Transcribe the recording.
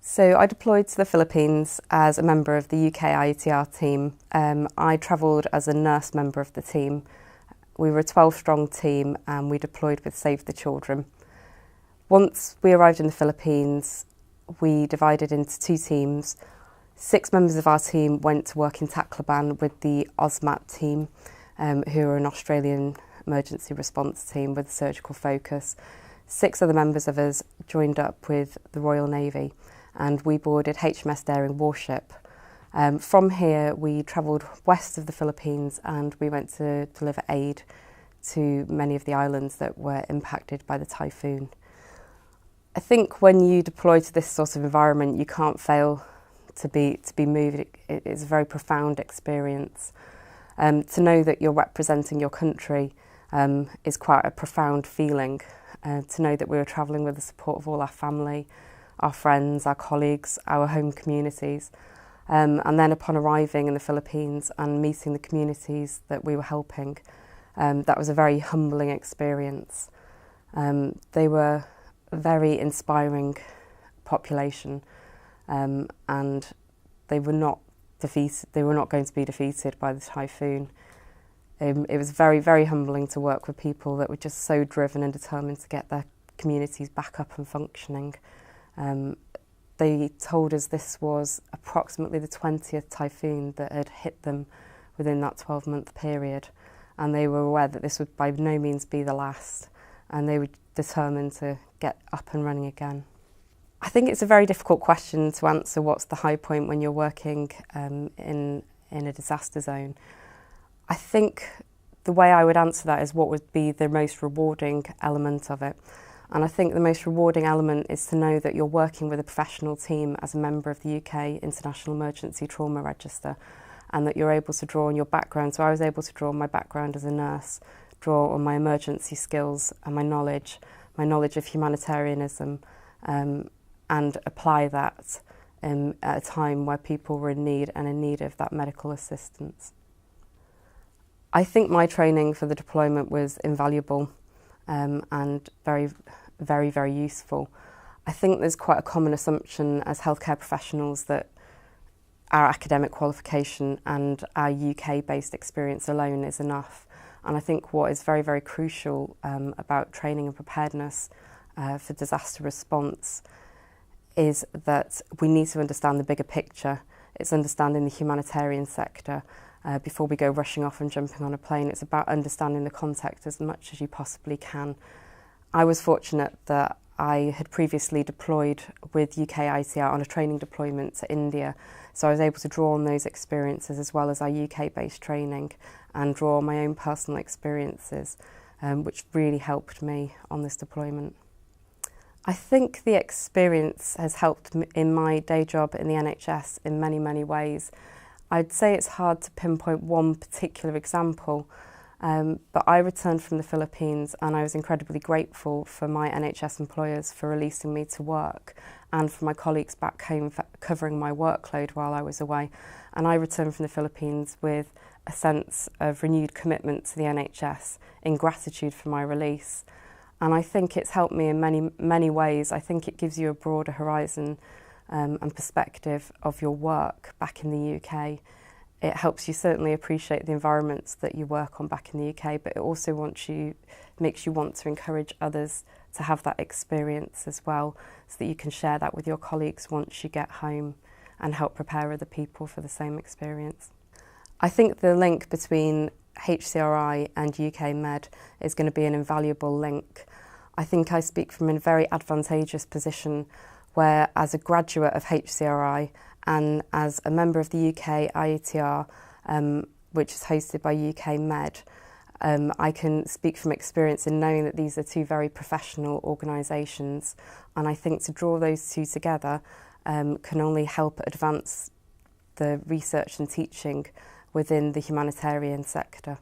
So I deployed to the Philippines as a member of the UK IETR team. I travelled as a nurse member of the team. We were a 12-strong team and we deployed with Save the Children. Once we arrived in the Philippines, we divided into two teams. 6 members of our team went to work in Tacloban with the OSMAT team, who are an Australian emergency response team with a surgical focus. 6 other members of us joined up with the Royal Navy and we boarded HMS Daring warship. From here we travelled west of the Philippines and we went to deliver aid to many of the islands that were impacted by the typhoon. I think when you deploy to this sort of environment you can't fail to be moved. It's a very profound experience. To know that you're representing your country is quite a profound feeling. To know that we were travelling with the support of all our family, our friends, our colleagues, our home communities. And then upon arriving in the Philippines and meeting the communities that we were helping, that was a very humbling experience. They were a very inspiring population and they were not going to be defeated by the typhoon. It was very, very humbling to work with people that were just so driven and determined to get their communities back up and functioning. They told us this was approximately the 20th typhoon that had hit them within that 12-month period, and they were aware that this would by no means be the last, and they were determined to get up and running again. I think it's a very difficult question to answer what's the high point when you're working in a disaster zone. I think the way I would answer that is what would be the most rewarding element of it. And I think the most rewarding element is to know that you're working with a professional team as a member of the UK International Emergency Trauma Register, and that you're able to draw on your background. So I was able to draw on my background as a nurse, draw on my emergency skills and my knowledge of humanitarianism, and apply that at a time where people were in need and in need of that medical assistance. I think my training for the deployment was invaluable and very, very, very useful. I think there's quite a common assumption as healthcare professionals that our academic qualification and our UK-based experience alone is enough. And I think what is very, very crucial about training and preparedness for disaster response is that we need to understand the bigger picture. It's understanding the humanitarian sector before we go rushing off and jumping on a plane. It's about understanding the context as much as you possibly can. I was fortunate that I had previously deployed with UK ICR on a training deployment to India, so I was able to draw on those experiences as well as our UK-based training and draw on my own personal experiences, which really helped me on this deployment. I think the experience has helped in my day job in the NHS in many, many ways. I'd say it's hard to pinpoint one particular example, but I returned from the Philippines and I was incredibly grateful for my NHS employers for releasing me to work and for my colleagues back home for covering my workload while I was away. And I returned from the Philippines with a sense of renewed commitment to the NHS in gratitude for my release. And I think it's helped me in many, many ways. I think it gives you a broader horizon and perspective of your work back in the UK. It helps you certainly appreciate the environments that you work on back in the UK, but it also makes you want to encourage others to have that experience as well, so that you can share that with your colleagues once you get home and help prepare other people for the same experience. I think the link between HCRI and UK Med is going to be an invaluable link. I think I speak from a very advantageous position where, as a graduate of HCRI and as a member of the UK IETR, which is hosted by UK Med, I can speak from experience in knowing that these are two very professional organisations, and I think to draw those two together can only help advance the research and teaching within the humanitarian sector.